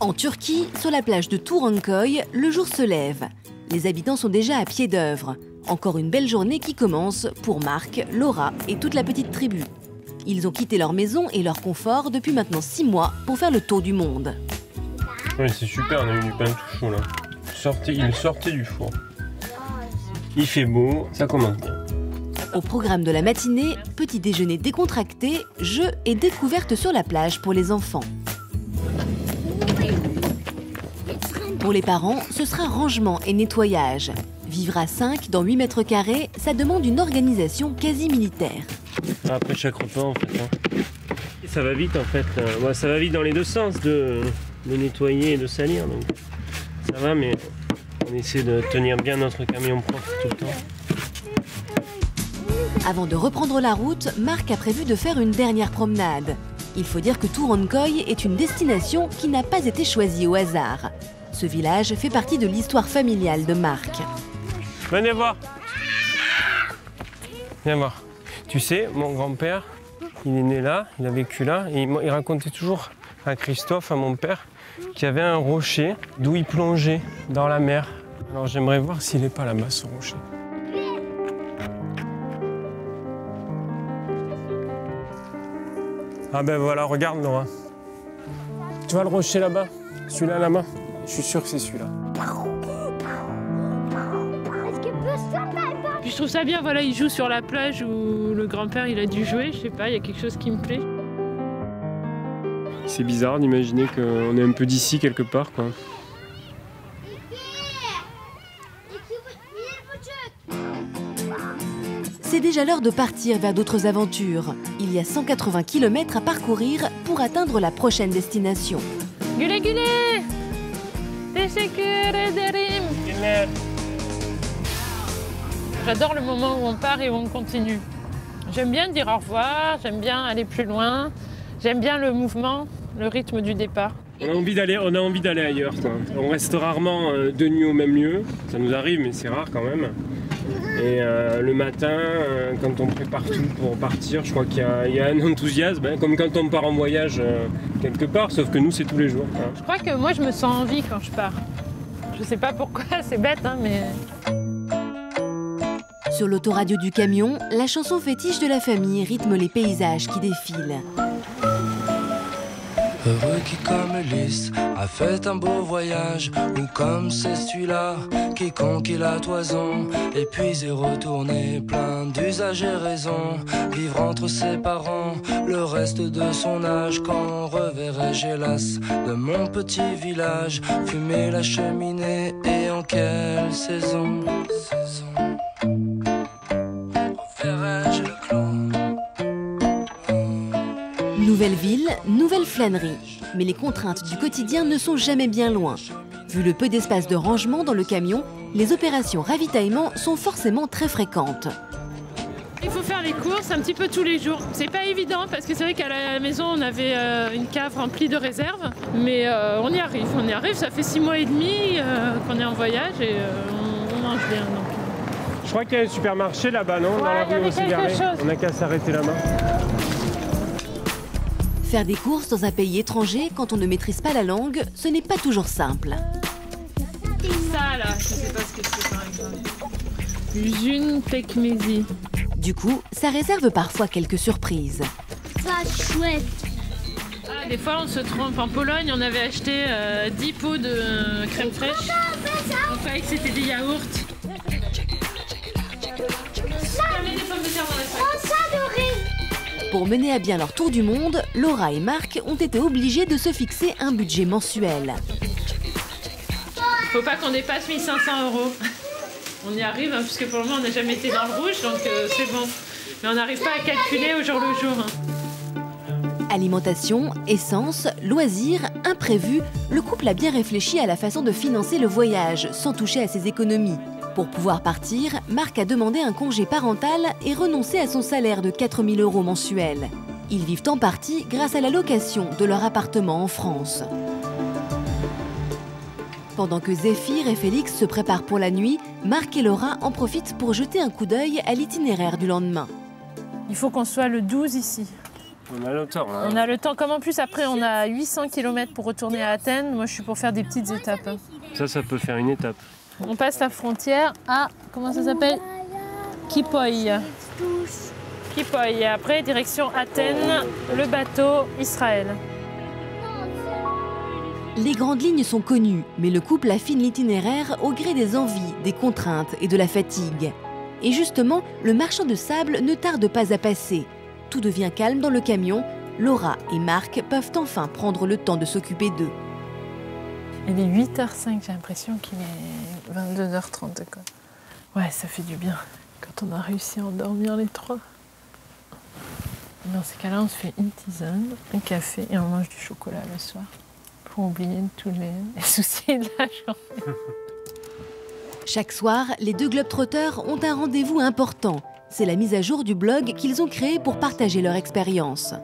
En Turquie, sur la plage de Turanköy, le jour se lève. Les habitants sont déjà à pied d'œuvre. Encore une belle journée qui commence pour Marc, Laura et toute la petite tribu. Ils ont quitté leur maison et leur confort depuis maintenant 6 mois pour faire le tour du monde. Oui, c'est super, on a eu du pain tout chaud là. Il sortait du four. Il fait beau, ça commence bien. Au programme de la matinée, petit déjeuner décontracté, jeux et découvertes sur la plage pour les enfants. Pour les parents, ce sera rangement et nettoyage. Vivre à 5 dans 8 mètres carrés, ça demande une organisation quasi militaire. Après chaque repas en fait. Hein. Ça va vite en fait. Ouais, ça va vite dans les deux sens de nettoyer et de salir. Donc ça va, mais on essaie de tenir bien notre camion propre tout le temps. Avant de reprendre la route, Marc a prévu de faire une dernière promenade. Il faut dire que Turanköy est une destination qui n'a pas été choisie au hasard. Ce village fait partie de l'histoire familiale de Marc. Venez voir. Viens voir. Tu sais, mon grand-père, il est né là, il a vécu là, et il racontait toujours à Christophe, à mon père, qu'il y avait un rocher d'où il plongeait dans la mer. Alors j'aimerais voir s'il n'est pas là-bas, ce rocher. Ah ben voilà, regarde Laura. Tu vois le rocher là-bas? Celui-là là-bas? Je suis sûr que c'est celui-là. Puis je trouve ça bien, voilà, il joue sur la plage où le grand-père il a dû jouer, je sais pas, il y a quelque chose qui me plaît. C'est bizarre d'imaginer qu'on est un peu d'ici quelque part, quoi. C'est déjà l'heure de partir vers d'autres aventures. Il y a 180 km à parcourir pour atteindre la prochaine destination. Güle güle! Teşekkür ederim! J'adore le moment où on part et où on continue. J'aime bien dire au revoir, j'aime bien aller plus loin, j'aime bien le mouvement, le rythme du départ. On a envie d'aller ailleurs, quoi. On reste rarement de nuit au même lieu, ça nous arrive mais c'est rare quand même. Et le matin, quand on prépare tout pour partir, je crois qu'il y a un enthousiasme, hein, comme quand on part en voyage quelque part, sauf que nous c'est tous les jours. Hein. Je crois que moi je me sens en vie quand je pars. Je sais pas pourquoi, c'est bête, hein, mais... Sur l'autoradio du camion, la chanson fétiche de la famille rythme les paysages qui défilent. Heureux qui comme Ulysse a fait un beau voyage, ou comme c'est celui-là qui conquit la toison, et puis est retourné plein d'usages et raisons, vivre entre ses parents le reste de son âge. Quand reverrai-je hélas de mon petit village, fumer la cheminée et en quelle saison? Reverrai-je le clan? Nouvelle ville, nouvelle flânerie. Mais les contraintes du quotidien ne sont jamais bien loin. Vu le peu d'espace de rangement dans le camion, les opérations ravitaillement sont forcément très fréquentes. Il faut faire les courses un petit peu tous les jours. C'est pas évident parce que c'est vrai qu'à la maison on avait une cave remplie de réserves, mais on y arrive, ça fait 6 mois et demi qu'on est en voyage et on mange bien. Donc. Je crois qu'il y a un supermarché là-bas, non? Ouais, dans la rue, on s'est garé. On n'a qu'à s'arrêter là-bas. Faire des courses dans un pays étranger quand on ne maîtrise pas la langue, ce n'est pas toujours simple. Ça là, je sais pas ce que c'est par exemple. June pekmezi. Du coup, ça réserve parfois quelques surprises. Ça chouette. Ah, des fois on se trompe. En Pologne, on avait acheté 10 pots de crème fraîche. On croyait que c'était des yaourts. Pour mener à bien leur tour du monde, Laura et Marc ont été obligés de se fixer un budget mensuel. Faut pas qu'on dépasse 1 500 €. On y arrive, hein, puisque pour le moment on n'a jamais été dans le rouge, donc c'est bon. Mais on n'arrive pas à calculer au jour le jour. Hein. Alimentation, essence, loisirs, imprévus, le couple a bien réfléchi à la façon de financer le voyage sans toucher à ses économies. Pour pouvoir partir, Marc a demandé un congé parental et renoncé à son salaire de 4 000 € mensuels. Ils vivent en partie grâce à la location de leur appartement en France. Pendant que Zéphyr et Félix se préparent pour la nuit, Marc et Laura en profitent pour jeter un coup d'œil à l'itinéraire du lendemain. Il faut qu'on soit le 12 ici. On a le temps, là. On a le temps, comme en plus après on a 800 km pour retourner à Athènes, moi je suis pour faire des petites étapes. Ça peut faire une étape. On passe la frontière à, comment ça s'appelle? Kipoï. Kipoï. Et après, direction Athènes, le bateau, Israël. Les grandes lignes sont connues, mais le couple affine l'itinéraire au gré des envies, des contraintes et de la fatigue. Et justement, le marchand de sable ne tarde pas à passer. Tout devient calme dans le camion. Laura et Marc peuvent enfin prendre le temps de s'occuper d'eux. Il est 8h05, j'ai l'impression qu'il est 22h30. Quoi. Ouais, ça fait du bien quand on a réussi à endormir les trois. Dans ces cas-là, on se fait une tisane, un café et on mange du chocolat le soir pour oublier tous les soucis de la journée. Chaque soir, les deux globetrotters ont un rendez-vous important. C'est la mise à jour du blog qu'ils ont créé pour partager leur expérience.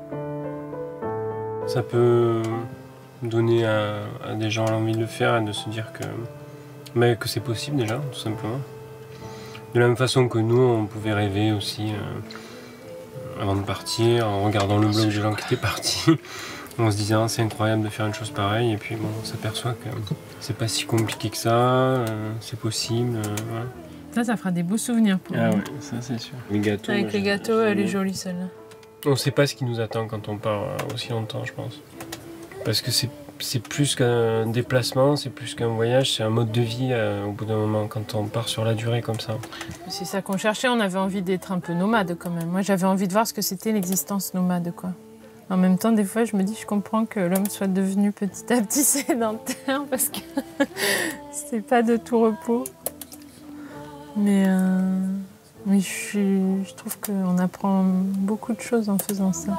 Ça peut donner à des gens l'envie de le faire et de se dire que c'est possible déjà, tout simplement. De la même façon que nous, on pouvait rêver aussi avant de partir, en regardant le blog des gens qui étaient partis. On se disait, c'est incroyable de faire une chose pareille, et puis bon, on s'aperçoit que c'est pas si compliqué que ça, c'est possible. Voilà. Ça fera des beaux souvenirs pour nous. Ah ouais, ça c'est sûr. Les gâteaux. Avec les gâteaux, elle est jolie celle-là. On sait pas ce qui nous attend quand on part aussi longtemps, je pense. Parce que c'est plus qu'un déplacement, c'est plus qu'un voyage, c'est un mode de vie au bout d'un moment, quand on part sur la durée comme ça. C'est ça qu'on cherchait, on avait envie d'être un peu nomade quand même. Moi j'avais envie de voir ce que c'était l'existence nomade, quoi. En même temps, des fois, je me dis, je comprends que l'homme soit devenu petit à petit sédentaire parce que c'est pas de tout repos. Mais je trouve qu'on apprend beaucoup de choses en faisant ça.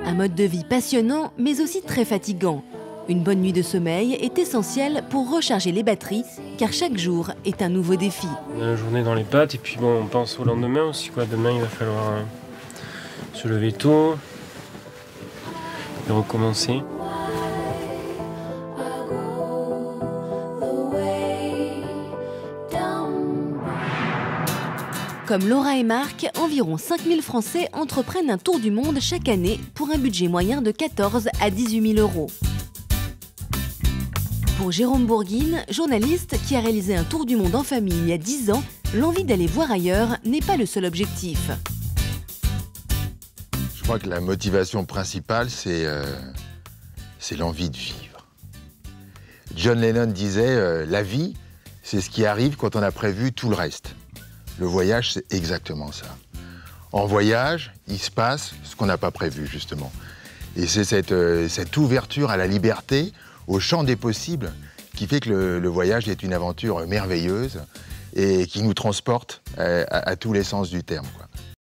Un mode de vie passionnant, mais aussi très fatigant. Une bonne nuit de sommeil est essentielle pour recharger les batteries, car chaque jour est un nouveau défi. On a la journée dans les pattes, et puis bon, on pense au lendemain aussi, quoi. Demain, il va falloir se lever tôt et recommencer. Comme Laura et Marc, environ 5000 Français entreprennent un tour du monde chaque année pour un budget moyen de 14 à 18 000 €. Pour Jérôme Bourguine, journaliste qui a réalisé un tour du monde en famille il y a 10 ans, l'envie d'aller voir ailleurs n'est pas le seul objectif. Je crois que la motivation principale, c'est l'envie de vivre. John Lennon disait la vie, c'est ce qui arrive quand on a prévu tout le reste. Le voyage, c'est exactement ça. En voyage, il se passe ce qu'on n'a pas prévu, justement. Et c'est cette ouverture à la liberté, au champ des possibles, qui fait que le voyage est une aventure merveilleuse et qui nous transporte à tous les sens du terme, quoi.